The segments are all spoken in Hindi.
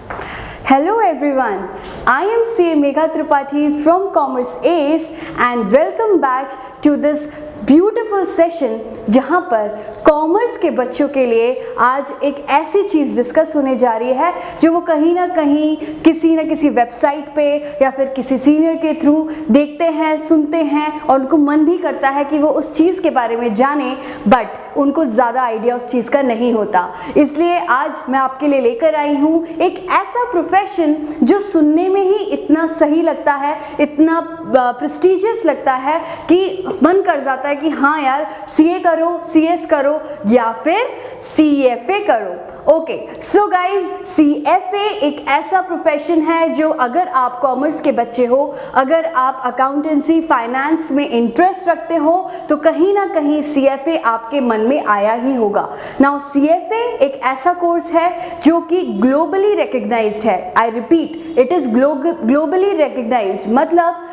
Hello everyone, I am CA Megha Tripathi from Commerce Ace and welcome back to this beautiful session जहाँ पर कॉमर्स के बच्चों के लिए आज एक ऐसी चीज़ डिस्कस होने जा रही है जो वो कहीं ना कहीं किसी न किसी वेबसाइट पे या फिर किसी सीनियर के थ्रू देखते हैं, सुनते हैं और उनको मन भी करता है कि वो उस चीज़ के बारे में जाने, बट उनको ज़्यादा आइडिया उस चीज़ का नहीं होता। इसलिए आज मैं आपके लिए लेकर आई हूँ एक ऐसा प्रोफेशन जो सुनने में ही इतना सही लगता है, इतना प्रेस्टिजियस लगता है कि मन कर जाता है कि हाँ यार सीए करो, सीएस करो या फिर सीएफए करो। ओके, सो गाइज, सीएफए एक ऐसा प्रोफेशन है जो अगर आप कॉमर्स के बच्चे हो, अगर आप अकाउंटेंसी फाइनेंस में इंटरेस्ट रखते हो तो कहीं ना कहीं सीएफए आपके मन में आया ही होगा। नाउ सीएफए एक ऐसा कोर्स है जो कि ग्लोबली रिकग्नाइज्ड है। I repeat, it is globally recognized. मतलब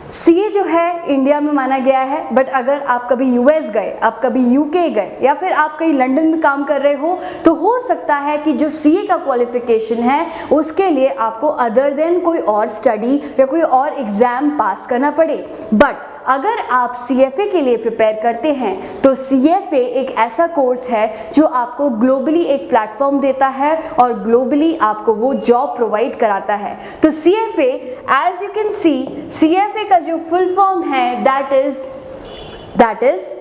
सीए जो है इंडिया में माना गया है, बट अगर आप कभी यूएस गए, आप कभी यूके गए या फिर आप कहीं लंदन में काम कर रहे हो तो हो सकता है कि जो सीए का क्वालिफिकेशन है उसके लिए आपको अदर देन कोई और स्टडी या कोई और एग्जाम पास करना पड़े। बट अगर आप सीएफए के लिए प्रिपेयर करते हैं तो सीएफए एक ऐसा कोर्स है जो आपको ग्लोबली एक प्लेटफॉर्म देता है और ग्लोबली आपको वो जॉब प्रोवाइड कराता है। तो CFA, as you can see, CFA का जो फुल फॉर्म है दैट इज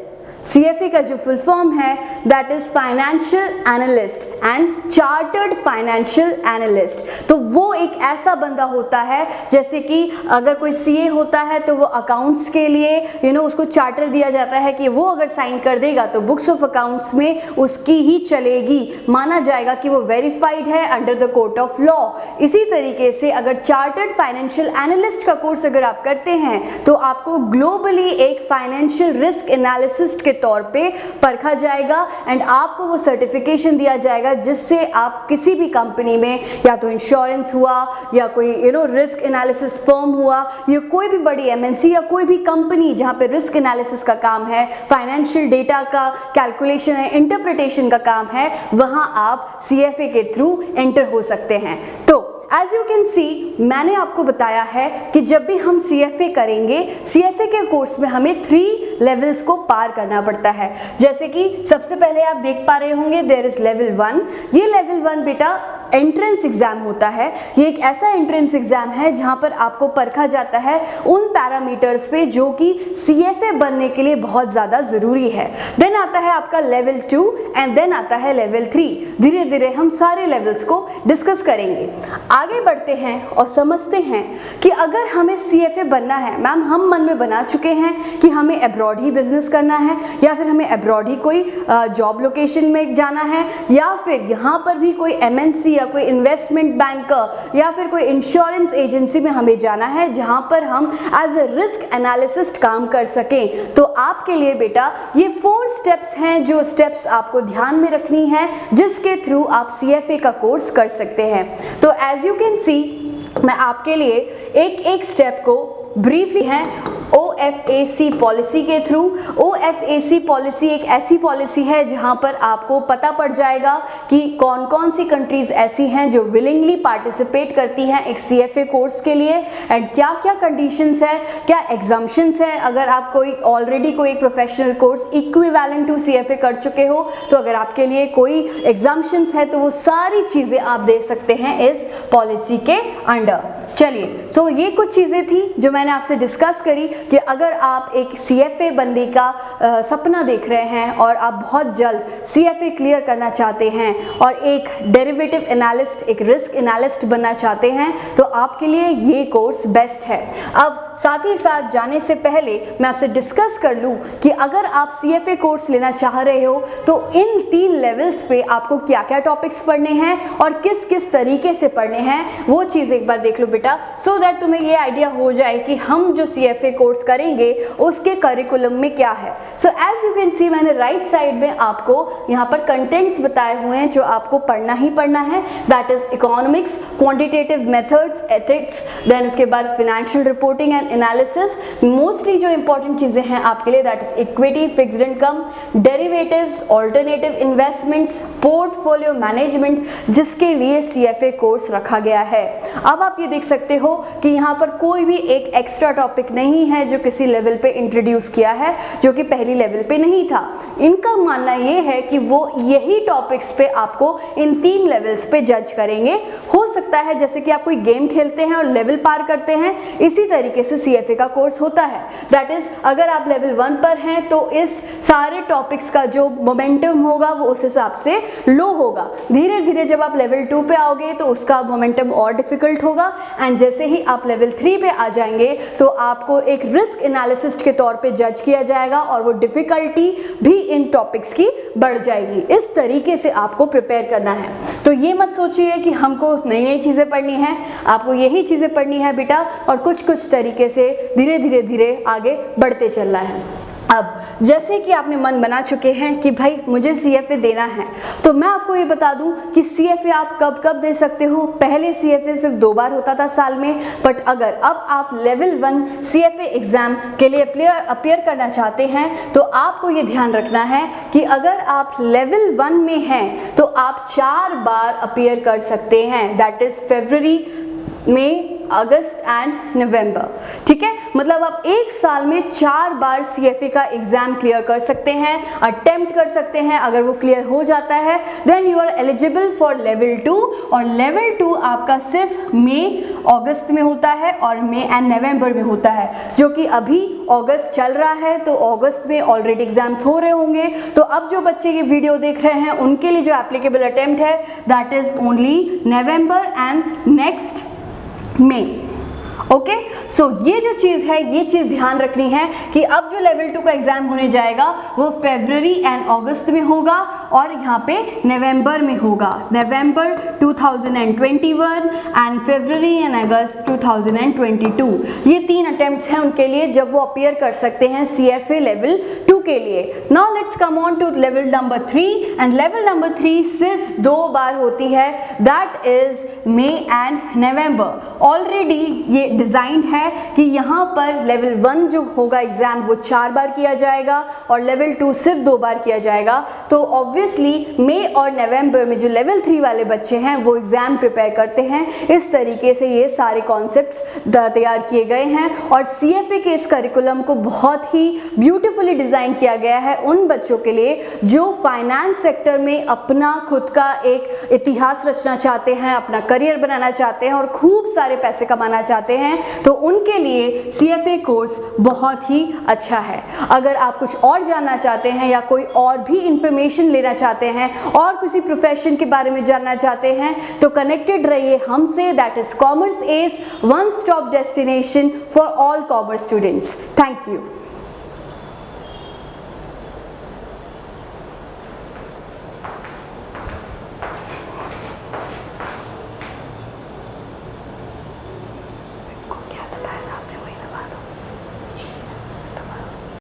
सीएफए का जो फुल फॉर्म है that is financial analyst and chartered financial analyst. तो वो एक ऐसा बंदा होता है, जैसे कि अगर कोई सीए होता है तो वो अकाउंट्स के लिए उसको चार्टर दिया जाता है कि वो अगर साइन कर देगा तो बुक्स ऑफ अकाउंट्स में उसकी ही चलेगी, माना जाएगा कि वो वेरीफाइड है under the court of law. इसी तरीके से अगर चार्टर्ड फाइनेंशियल एनालिस्ट का कोर्स अगर आप करते हैं तो आपको ग्लोबली एक फाइनेंशियल रिस्क एनालिसिस्ट के तौर पे परखा जाएगा एंड आपको वो सर्टिफिकेशन दिया जाएगा जिससे आप किसी भी कंपनी में, या तो इंश्योरेंस हुआ या कोई रिस्क एनालिसिस फर्म हुआ या कोई भी बड़ी एमएनसी या कोई भी कंपनी जहां पे रिस्क एनालिसिस का काम है, फाइनेंशियल डेटा का कैलकुलेशन है, इंटरप्रिटेशन का काम है, वहां आप सीएफए के थ्रू एंटर हो सकते हैं। तो एज यू कैन सी, मैंने आपको बताया है कि जब भी हम सीएफए करेंगे, सीएफए के कोर्स में हमें 3 लेवल्स को पार करना पड़ता है। जैसे कि सबसे पहले आप देख पा रहे होंगे देयर इज लेवल 1। ये लेवल 1 बेटा एंट्रेंस एग्जाम होता है। ये एक ऐसा एंट्रेंस एग्जाम है जहां पर आपको परखा जाता है उन पैरामीटर्स पे जो कि सीएफए बनने के लिए बहुत ज़्यादा ज़रूरी है। देन आता है आपका लेवल 2 एंड देन आता है लेवल 3। धीरे धीरे हम सारे लेवल्स को डिस्कस करेंगे। आगे बढ़ते हैं और समझते हैं कि अगर हमें सीएफए बनना है, मैम हम मन में बना चुके हैं कि हमें अब्रॉड ही बिजनेस करना है या फिर हमें अब्रॉड ही कोई जॉब लोकेशन में जाना है या फिर यहाँ पर भी कोई एमएनसी या कोई इन्वेस्टमेंट बैंकर या फिर कोई इंश्योरेंस एजेंसी में हमें जाना है जहां पर हम एज अ रिस्क एनालिसिस्ट काम कर सकें। तो आपके लिए बेटा ये 4 स्टेप्स हैं जो स्टेप्स आपको ध्यान में रखनी है, जिसके थ्रू आप सीएफए का कोर्स कर सकते हैं। तो एज यू कैन सी, मैं आपके लिए एक एक स्टेप को ब्रीफली है OFAC पॉलिसी के थ्रू। OFAC पॉलिसी एक ऐसी पॉलिसी है जहां पर आपको पता पड़ जाएगा कि कौन कौन सी कंट्रीज ऐसी हैं जो विलिंगली पार्टिसिपेट करती हैं एक सीएफए कोर्स के लिए एंड क्या क्या कंडीशंस है, क्या एग्जाम्पशंस है। अगर आप कोई ऑलरेडी कोई professional course equivalent to CFA कर चुके हो तो अगर आपके लिए कोई एग्जाम्पशंस है तो वो सारी चीज़ें आप दे सकते हैं इस पॉलिसी के अंडर। चलिए, तो ये कुछ चीज़ें थी जो मैंने आपसे डिस्कस करी कि अगर आप एक सीएफए बनने का सपना देख रहे हैं और आप बहुत जल्द सीएफए क्लियर करना चाहते हैं और एक डेरिवेटिव एनालिस्ट, एक रिस्क एनालिस्ट बनना चाहते हैं तो आपके लिए ये कोर्स बेस्ट है। अब साथ ही साथ जाने से पहले मैं आपसे डिस्कस कर लूँ कि अगर आप सीएफए कोर्स लेना चाह रहे हो तो इन 3 लेवल्स पे आपको क्या क्या टॉपिक्स पढ़ने हैं और किस किस तरीके से पढ़ने हैं वो चीज़ एक बार देख लो बेटा। बेटा, सो दैट तुम्हें ये आइडिया हो जाए कि हम जो CFA कोर्स करेंगे उसके करिकुलम में क्या है। So as you can see, मैंने राइट साइड में आपको यहाँ पर कंटेंट्स बताए हुए हैं जो आपको पढ़ना ही पढ़ना है। That is economics, quantitative methods, ethics, then उसके बाद financial reporting and analysis. Mostly जो इंपॉर्टेंट चीजें हैं आपके लिए, that is equity, fixed income, derivatives, alternative investments, portfolio management, जिसके लिए CFA कोर्स रखा गया है। अब आप ये देख सकते हो कि यहाँ पर कोई भी एक एक्स्ट्रा टॉपिक नहीं है जो किसी लेवल पे इंट्रोड्यूस किया है, जो कि पहली लेवल पे नहीं था। इनका मानना ये है कि वो यही टॉपिक्स पे आपको इन 3 लेवल्स पे जज करेंगे। हो सकता है जैसे कि आप कोई गेम खेलते हैं और लेवल पार करते हैं, इसी तरीके से CFA का कोर्स होता है। दैट इज अगर आप लेवल 1 पर हैं तो इस सारे टॉपिक्स का जो मोमेंटम होगा वो उस हिसाब से लो होगा। धीरे धीरे जब आप लेवल 2 पे आओगे तो उसका मोमेंटम और डिफिकल्ट होगा, एंड जैसे ही आप लेवल 3 पे आ जाएंगे तो आपको एक रिस्क एनालिसिस्ट के तौर पे जज किया जाएगा और वो डिफिकल्टी भी इन टॉपिक्स की बढ़ जाएगी। इस तरीके से आपको प्रिपेयर करना है। तो ये मत सोचिए कि हमको नई नई चीज़ें पढ़नी है, आपको यही चीज़ें पढ़नी है बेटा, और कुछ तरीके से धीरे धीरे आगे बढ़ते चलना है। अब जैसे कि आपने मन बना चुके हैं कि भाई मुझे CFA देना है, तो मैं आपको ये बता दूं कि CFA आप कब कब दे सकते हो। पहले CFA सिर्फ 2 बार होता था साल में, बट अगर अब आप लेवल 1 CFA एग्जाम के लिए अपीयर करना चाहते हैं तो आपको ये ध्यान रखना है कि अगर आप लेवल 1 में हैं तो आप 4 बार अपीयर कर सकते हैं। That is February, May, August and November. ठीक है, मतलब आप एक साल में 4 बार CFA का एग्जाम क्लियर कर सकते हैं, अटेम्प्ट कर सकते हैं। अगर वो क्लियर हो जाता है then you are eligible for level 2, और लेवल 2 आपका सिर्फ मई अगस्त में होता है और मई एंड नवंबर में होता है, जो कि अभी अगस्त चल रहा है तो अगस्त में ऑलरेडी एग्जाम्स हो रहे होंगे। तो अब जो बच्चे ये वीडियो देख रहे हैं उनके लिए जो एप्लीकेबल अटेम्प्ट है that is only November and next May. Okay, so ये जो चीज़ है, ये चीज़ ध्यान रखनी है कि अब जो लेवल 2 का एग्जाम होने जाएगा वो फरवरी एंड अगस्त में होगा और यहाँ पे नवंबर में होगा। नवंबर 2021 एंड फरवरी एंड अगस्त 2022। ये 3 अटेम्प्ट्स हैं उनके लिए जब वो अपीयर कर सकते हैं CFA लेवल 2 के लिए। Now let's come on to level number 3, and level number 3 सिर्फ 2 बार होती है, that is May and November. Already ये डिज़ाइन है कि यहाँ पर लेवल 1 जो होगा एग्जाम वो 4 बार किया जाएगा और लेवल 2 सिर्फ 2 बार किया जाएगा। तो ऑब्वियसली मई और नवंबर में जो लेवल 3 वाले बच्चे हैं वो एग्जाम प्रिपेयर करते हैं। इस तरीके से ये सारे कॉन्सेप्ट्स तैयार किए गए हैं और CFA के इस करिकुलम को बहुत ही ब्यूटीफुली डिज़ाइन किया गया है उन बच्चों के लिए जो फाइनेंस सेक्टर में अपना खुद का एक इतिहास रचना चाहते हैं, अपना करियर बनाना चाहते हैं और खूब सारे पैसे कमाना चाहते हैं। तो उनके लिए CFA कोर्स बहुत ही अच्छा है। अगर आप कुछ और जानना चाहते हैं या कोई और भी इंफॉर्मेशन लेना चाहते हैं और किसी प्रोफेशन के बारे में जानना चाहते हैं तो कनेक्टेड रहिए हमसे। That is Commerce Edge, one stop destination for all commerce students. Thank you.